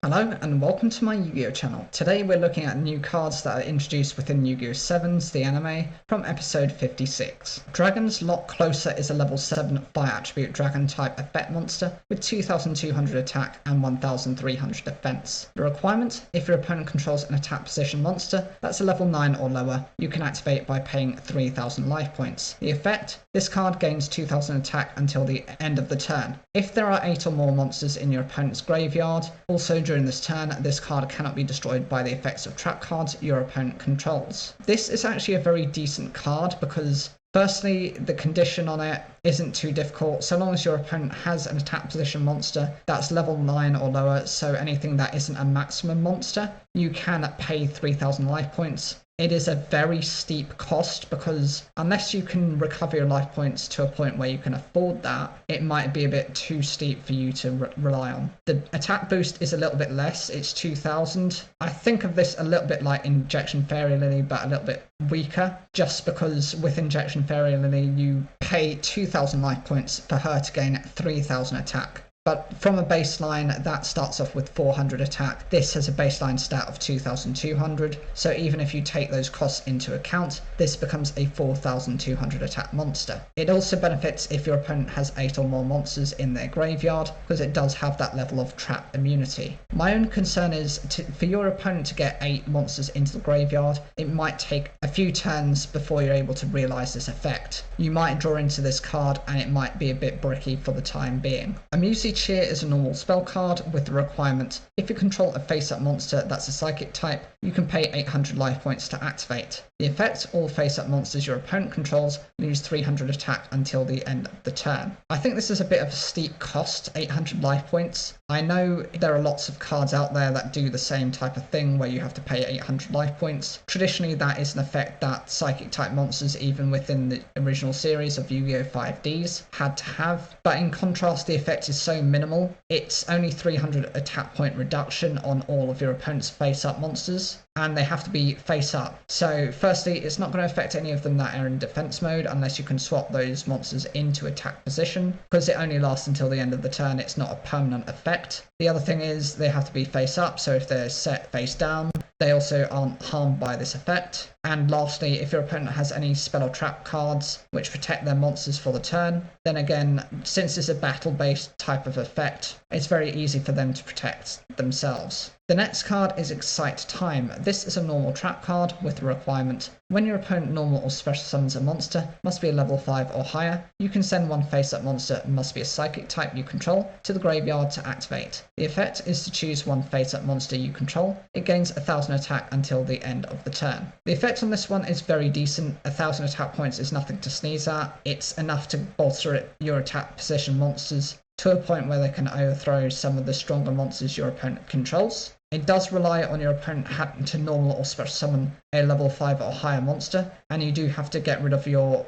Hello and welcome to my Yu-Gi-Oh channel. Today we're looking at new cards that are introduced within Yu-Gi-Oh! 7's, the anime, from episode 56. Dragon's Lock Closer is a level 7 fire attribute dragon type effect monster with 2200 attack and 1300 defense. The requirement: if your opponent controls an attack position monster that's a level 9 or lower, you can activate by paying 3000 life points. The effect: this card gains 2000 attack until the end of the turn. If there are 8 or more monsters in your opponent's graveyard, also during this turn, this card cannot be destroyed by the effects of trap cards your opponent controls. This is actually a very decent card because firstly, the condition on it isn't too difficult, so long as your opponent has an attack position monster that's level 9 or lower, so anything that isn't a maximum monster, you can pay 3000 life points. It is a very steep cost because unless you can recover your life points to a point where you can afford that, it might be a bit too steep for you to rely on. The attack boost is a little bit less, it's 2000. I think of this a little bit like Injection Fairy Lily, but a little bit weaker, just because with Injection Fairy Lily you pay 2000 life points for her to gain 3000 attack. But from a baseline, that starts off with 400 attack. This has a baseline stat of 2200, so even if you take those costs into account, this becomes a 4200 attack monster. It also benefits if your opponent has 8 or more monsters in their graveyard, because it does have that level of trap immunity. My own concern is for your opponent to get 8 monsters into the graveyard, it might take a few turns before you're able to realise this effect. You might draw into this card and it might be a bit bricky for the time being. A Musey Cheer is a normal spell card with the requirement: if you control a face-up monster that's a psychic type, you can pay 800 life points to activate. The effect: all face-up monsters your opponent controls lose 300 attack until the end of the turn. I think this is a bit of a steep cost, 800 life points. I know there are lots of cards out there that do the same type of thing where you have to pay 800 life points. Traditionally that is an effect that psychic type monsters, even within the original series of Yu-Gi-Oh! 5Ds, had to have, but in contrast the effect is so minimal. It's only 300 attack point reduction on all of your opponent's face-up monsters, and they have to be face-up. So firstly, it's not going to affect any of them that are in defense mode unless you can swap those monsters into attack position, because it only lasts until the end of the turn. It's not a permanent effect. The other thing is they have to be face-up, so if they're set face down, they also aren't harmed by this effect. And lastly, if your opponent has any spell or trap cards which protect their monsters for the turn, then again, since it's a battle-based type of effect, it's very easy for them to protect themselves. The next card is Excite Time. This is a normal trap card with the requirement: when your opponent normal or special summons a monster, must be a level 5 or higher, you can send one face-up monster, must be a psychic type you control, to the graveyard to activate. The effect is to choose one face-up monster you control. It gains 1000 attack until the end of the turn. The effect on this one is very decent. 1000 attack points is nothing to sneeze at. It's enough to bolster your attack position monsters to a point where they can overthrow some of the stronger monsters your opponent controls. It does rely on your opponent having to normal or special summon a level 5 or higher monster, and you do have to get rid of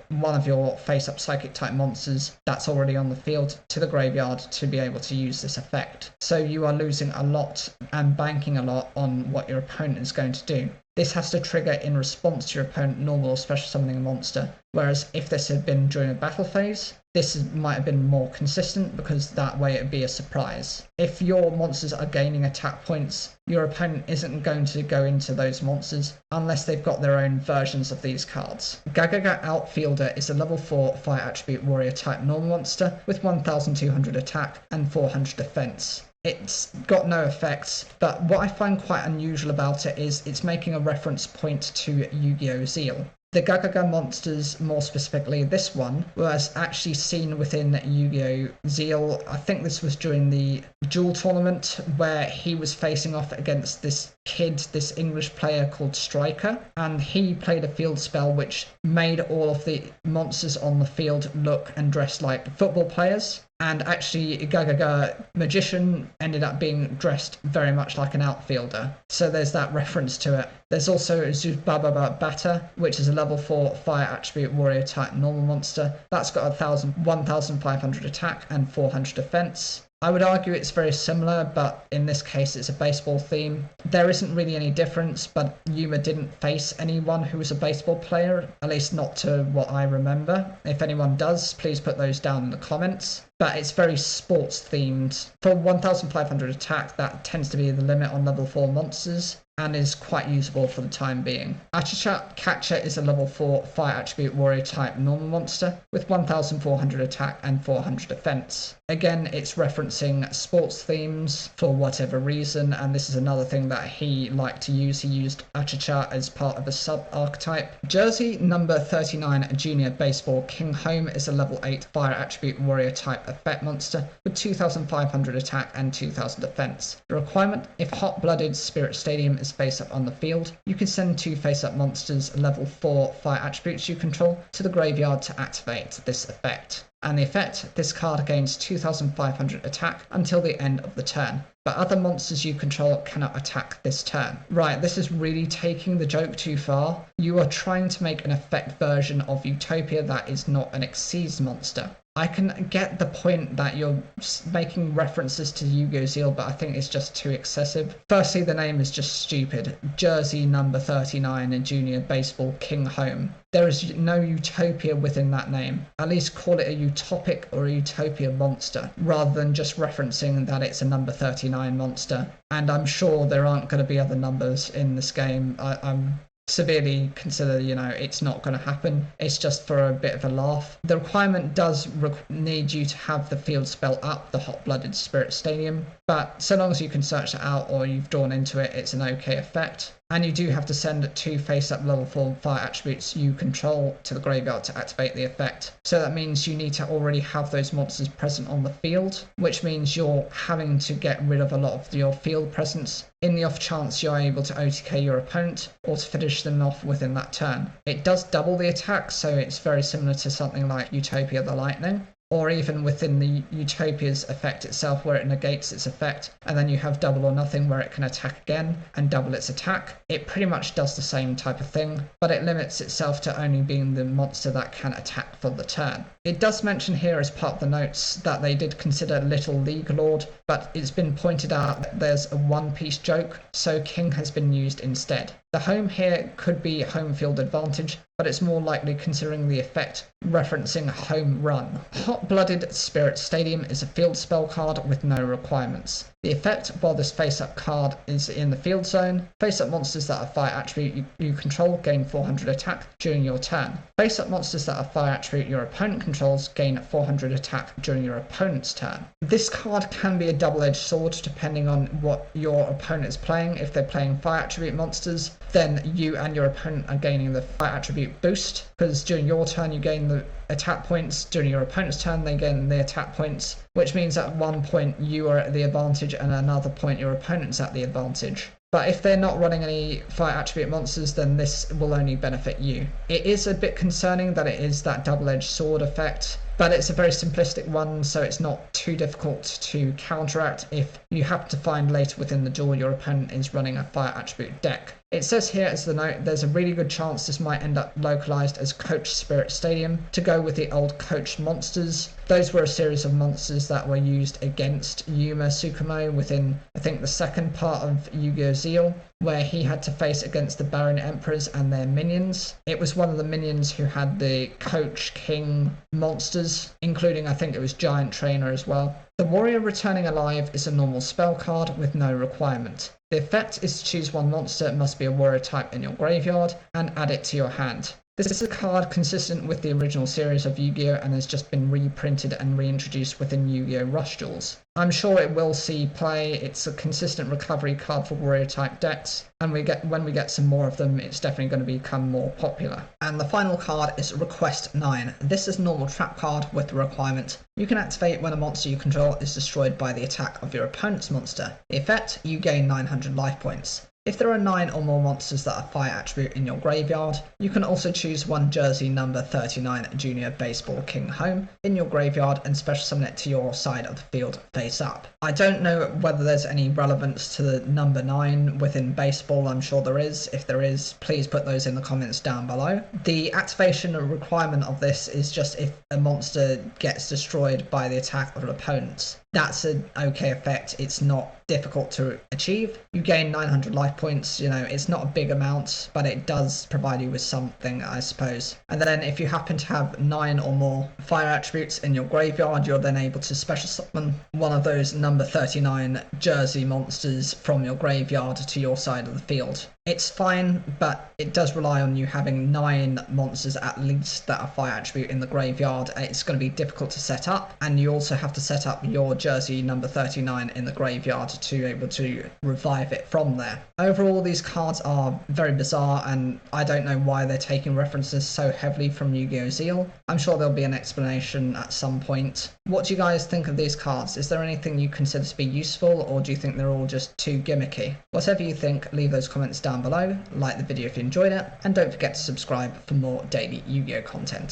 one of your face-up psychic type monsters that's already on the field to the graveyard to be able to use this effect. So you are losing a lot and banking a lot on what your opponent is going to do. This has to trigger in response to your opponent normal or special summoning a monster, whereas if this had been during a battle phase, this might have been more consistent because that way it would be a surprise. If your monsters are gaining attack points, your opponent isn't going to go into those monsters unless they've got their own versions of these cards. Gagaga Outfielder is a level 4 fire attribute warrior type normal monster with 1200 attack and 400 defense. It's got no effects, but what I find quite unusual about it is it's making a reference point to Yu-Gi-Oh! Zeal. The Gagaga monsters, more specifically this one, was actually seen within Yu-Gi-Oh! Zeal. I think this was during the duel tournament where he was facing off against this kid, this English player called Striker, and he played a field spell which made all of the monsters on the field look and dress like football players. And actually, Gagaga Magician ended up being dressed very much like an outfielder. So there's that reference to it. There's also Zubababa Bata, which is a level 4 fire attribute warrior type normal monster. That's got 1500 attack and 400 defense. I would argue it's very similar, but in this case it's a baseball theme. There isn't really any difference, but Yuma didn't face anyone who was a baseball player, at least not to what I remember. If anyone does, please put those down in the comments. but it's very sports themed. For 1500 attack, that tends to be the limit on level 4 monsters, and is quite usable for the time being. Achacha Catcher is a level 4 fire attribute warrior type normal monster with 1400 attack and 400 defense. Again, it's referencing sports themes for whatever reason, and this is another thing that he liked to use. He used Achacha as part of a sub-archetype. Jersey number 39 Junior Baseball King Home is a level 8 fire attribute warrior type effect monster with 2500 attack and 2000 defense. The requirement: if Hot-Blooded Spirit Stadium is face up on the field, you can send 2 face-up monsters level 4 fire attributes you control to the graveyard to activate this effect. And the effect: this card gains 2500 attack until the end of the turn, but other monsters you control cannot attack this turn. Right, this is really taking the joke too far. You are trying to make an effect version of Utopia that is not an Exceeds monster. I can get the point that you're making references to Yu-Gi-Oh! Zeal, but I think it's just too excessive. Firstly, the name is just stupid. Jersey number 39 in Junior Baseball King Home. There is no Utopia within that name. At least call it a Utopic or a Utopia monster, rather than just referencing that it's a number 39 monster. And I'm sure there aren't going to be other numbers in this game. I'm severely consider, it's not going to happen. It's just for a bit of a laugh. The requirement does need you to have the field spell up, the Hot-Blooded Spirit Stadium, but so long as you can search it out or you've drawn into it, it's an okay effect. And you do have to send 2 face-up level 4 fire attributes you control to the graveyard to activate the effect. So that means you need to already have those monsters present on the field, which means you're having to get rid of a lot of your field presence in the off chance you're able to OTK your opponent or to finish them off within that turn. It does double the attack, so it's very similar to something like Utopia the Lightning, or even within the Utopia's effect itself, where it negates its effect, and then you have double or nothing where it can attack again and double its attack. It pretty much does the same type of thing, but it limits itself to only being the monster that can attack for the turn. It does mention here as part of the notes that they did consider Little League Lord, but it's been pointed out that there's a one-piece joke, so King has been used instead. The home here could be home field advantage, but it's more likely considering the effect referencing home run. Hot-Blooded Spirit Stadium is a field spell card with no requirements. The effect: while this face-up card is in the field zone, face-up monsters that are fire attribute you control gain 400 attack during your turn. Face-up monsters that are fire attribute your opponent controls gain 400 attack during your opponent's turn. This card can be a double-edged sword depending on what your opponent is playing. If they're playing fire attribute monsters, then you and your opponent are gaining the fire attribute boost, because during your turn you gain the attack points, during your opponent's turn they gain the attack points, which means at one point you are at the advantage and at another point your opponent's at the advantage. But if they're not running any fire attribute monsters, then this will only benefit you. It is a bit concerning that it is that double-edged sword effect, but it's a very simplistic one, so it's not too difficult to counteract if you happen to find later within the duel your opponent is running a fire attribute deck. It says here as the note, there's a really good chance this might end up localized as Coach Spirit Stadium to go with the old Coach monsters. Those were a series of monsters that were used against Yuma Tsukumo within, I think, the second part of Yu-Gi-Oh! Zeal, where he had to face against the Baron Emperors and their minions. It was one of the minions who had the Coach King monsters, including, I think it was Giant Trainer as well. The Warrior Returning Alive is a normal spell card with no requirement. The effect is to choose one monster, it must be a warrior type in your graveyard, and add it to your hand. This is a card consistent with the original series of Yu-Gi-Oh! And has just been reprinted and reintroduced within Yu-Gi-Oh! Rush Duels. I'm sure it will see play. It's a consistent recovery card for warrior type decks, and when we get some more of them, it's definitely going to become more popular. And the final card is Request 9. This is a normal trap card with the requirement: you can activate when a monster you control is destroyed by the attack of your opponent's monster. The effect: you gain 900 life points. If there are 9 or more monsters that are fire attribute in your graveyard, you can also choose one Jersey number 39 Junior Baseball King Home in your graveyard and special summon it to your side of the field face up. I don't know whether there's any relevance to the number 9 within baseball. I'm sure there is. If there is, please put those in the comments down below. The activation requirement of this is just if a monster gets destroyed by the attack of an opponent. That's an okay effect. It's not difficult to achieve. You gain 900 life points, it's not a big amount, but it does provide you with something, I suppose. And then if you happen to have 9 or more fire attributes in your graveyard, you're then able to special summon one of those number 39 Jersey monsters from your graveyard to your side of the field. It's fine, but it does rely on you having 9 monsters at least that are fire attribute in the graveyard. It's going to be difficult to set up, and you also have to set up your Jersey number 39 in the graveyard to be able to revive it from there. Overall, these cards are very bizarre, and I don't know why they're taking references so heavily from Yu-Gi-Oh! Zeal. I'm sure there'll be an explanation at some point. What do you guys think of these cards? Is there anything you consider to be useful, or do you think they're all just too gimmicky? Whatever you think, leave those comments down below, like the video if you enjoyed it, and don't forget to subscribe for more daily Yu-Gi-Oh! Content.